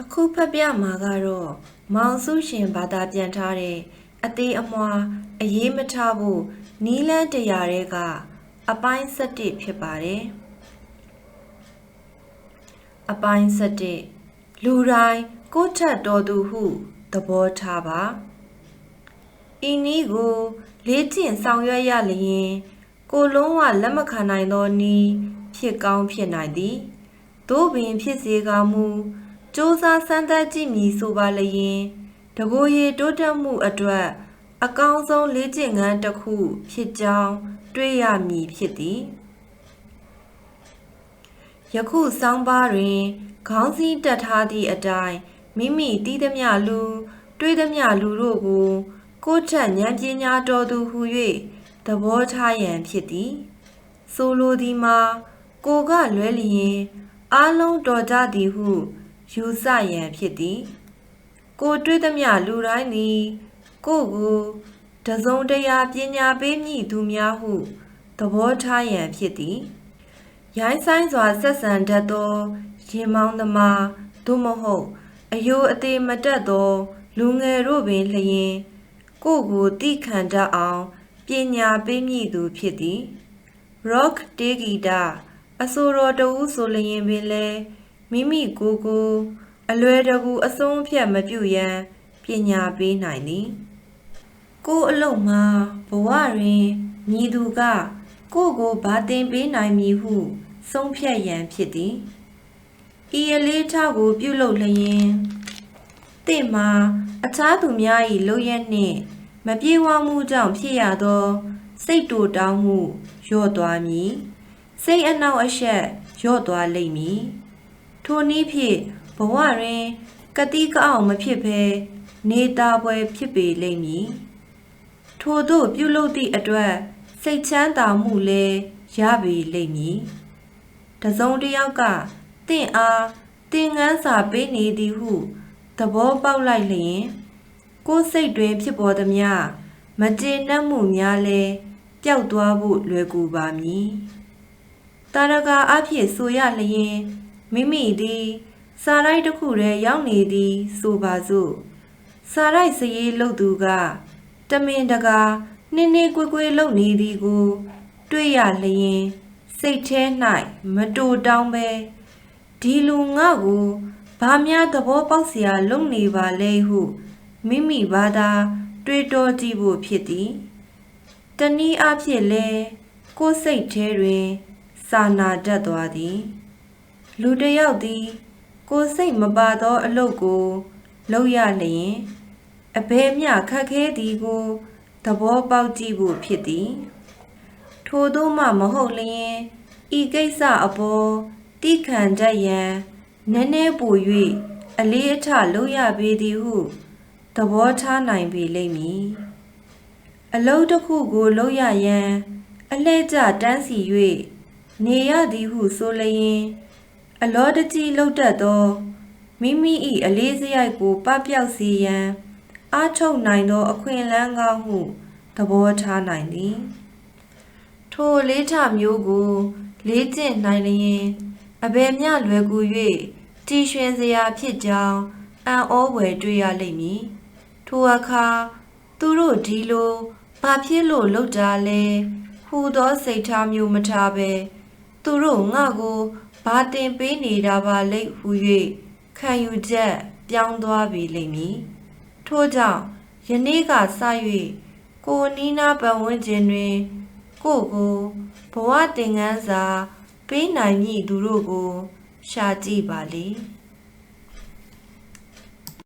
အခုဖတ်ပြမှာကတော့မောင်စုရှင်ဘာသာပြန်ထားတဲ့အသေးအမွှားအရေးမထားဖို့နီးလန်းတရားတွေကအပိုင်း7ဖြစ်ပါတယ်အပိုင်း7လူတိုင်းကိုထက်တော်သူဟုသဘောထားပါဤနည်းကိုလေ့ကျင့်ဆောင်ရွက်ရလျင်ကိုလုံးဝလက်မခံနိုင်သောနည်းဖြစ်ကောင်းဖြစ်နိုင်သည်သို့ပင်ဖြစ်စေကမူစ조사စမ်းသပ်ကြည့်မည်ဆိုပါလျင်တကိုယ်ရည်တိုးတက်မှုအတွက်အကောင်းဆုံးလေ့ကျင့်ခန်းတစ်ခုဖြစ်ကြောင်းတွေ့ရမည်ဖြစ်သည်ယခုဆောင်းပါးတွင်ခေါင်းစည်းတက်ထားသည့်အတိုင်းမိမိတည်သမျှလူတွေ့သမျှလူတို့ကိုထက်ဉာဏ်ပညာတော်သူဟု၍သဘောထားရန်ဖြစ်သည်ဆိုလိုသည်မှာကိုကလွဲလျင်အားလုံးတော်ကြသည်ဟုယူဆရန်ဖြစ်သည်ကိုတွေ့သမျှလူတိုင်းသည်ကိုတစုံတရာပညာပေးမည့်သူများဟုသဘောထားရန်ဖြစ်သည်ရိုင်းဆိုင်စွာဆက်ဆံတတ်သောရင်မောင်းသမားသို့မဟုတ်အယိုအသေးမတက်သောလူငယ်တို့ပင်လျင်ကိုတိခံတတ်အောင်ပညာပေးမည့်သူဖြစ်သည် rock တေးဂီတအဆိုတော်တဦးဆိုလျင်ပင်လည်းမိမိကိုအလွယ်တကူအဆုံးဖြတ်မပြုရန်ပညာပေးနိုင်သည်ကိုအလုံးမှာဘဝတွင်မည်သူကကိုဘာသင်ပေးနိုင်မည်ဟုဆုံးဖြတ်ရန်ဖြစ်သည်ဤအလေးထားကိုပြုလုပ်လျင်သင်မှာအခြားသူများ၏လုပ်ရက်နှင့်မပြေဝမှုကြောင့်ဖြစ်ရသောစိတ်တူတောင်းမှုလျော့သွားမည်စိတ်အနှောက်အယှက်လျော့သွားလိမ့်မည်ထိုနည်းဖြင့်ဘဝတွင်ကတိကအောင်မဖြစ်ဘဲနေတာပွဲဖြစ်ပေလိမ့်မည်ထို့သို့ပြုလုပ်သည့်အတွက်စိတ်ချမ်းသာမှုလည်းရပေလိမ့်မည်တစုံတစ်ယောက်ကသင်အားသင်ခန်းစာပေးနေသည်ဟုသဘောပေါက်လိုက်လျင်ကိုယ်စိတ်တွင်ဖြစ်ပေါ်သမျှမကျေနပ်မှုများလည်းပျောက်သွားဖို့လွယ်ကူပါမည်တာရကအဖြစ်ဆိုရလျင်မိမိသည်စာရိုက်တစ်ခုတည်းရောက်နေသည်ဆိုပါစို့စာရိုက်စရေးလုပ်သူကတမင်တကာနှင်းနှင်းကွေးကွေးလုပ်နေသည်ကိုတွေ့ရလျင်စိတ်ထဲ၌မတူတောင်းပဲဒီလူငါ့ကိုဘာများသဘောပေါက်เสียလုပ်နေပါလဲဟုမိမိဘာသာတွေးတောကြည့်ဖို့ဖြစ်သည်တနည်းအားဖြင့်လဲကိုယ်စိတ်ထဲတွင်စာနာတတ်သွားသည်လူတစ်ယောက်သည်ကိုယ်စိတ်မပါသောအလုပ်ကိုလုပ်ရလျင်အဘယ်မျှခက်ခဲသည်ကိုသဘောပေါက်ကြည့်ဖို့ဖြစ်သည်ထို့သောမှမဟုတ်လျင်ဤကိစ္စအပေါ်တိခံတတ်ရန်နည်းနည်းပို၍အလေးအထားလုပ်ရပေသည်ဟုသဘောထားနိုင်ပေလိမ့်မည်အလုပ်တစ်ခုကိုလုပ်ရရန်အလှည့်ကျတန်းစီ၍နေရသည်ဟုဆိုလျင်အလောတကြီးလှုပ်တတ်သောမိမိ၏အလေးစရိုက်ကိုပပျောက်စေရန်အားထုတ်နိုင်သောအခွင့်အလမ်းကောင်းဟုသဘောထားနိုင်သည်ထိုလေးထမျိုးကိုလေ့ကျင့်နိုင်လျင်အဘယ်မျှလွယ်ကူ၍တည်ရွှင်စရာဖြစ်ကြောင်းအံ့ဩဖွယ်တွေ့ရလိမ့်မည်ထိုအခါသူတို့ဒီလိုဘာဖြစ်လို့လုပ်တာလဲဟူသောစိတ်ထားမျိုးမထားပဲသူတို့ငါ့ကိုဘာတင်ပေးနေတာပါလိမ့်ဟူ၍ခံယူချက်ပြောင်းသွားပြီလိမ့်မည်ထို့ကြောင့်ယနေ့ကစ၍ကိုနီးနားပတ်ဝန်းကျင်တွင်ကိုဘဝသင်ခန်းစာပေးနိုင်မည့်သူတို့ကိုရှာကြည့်ပါလေ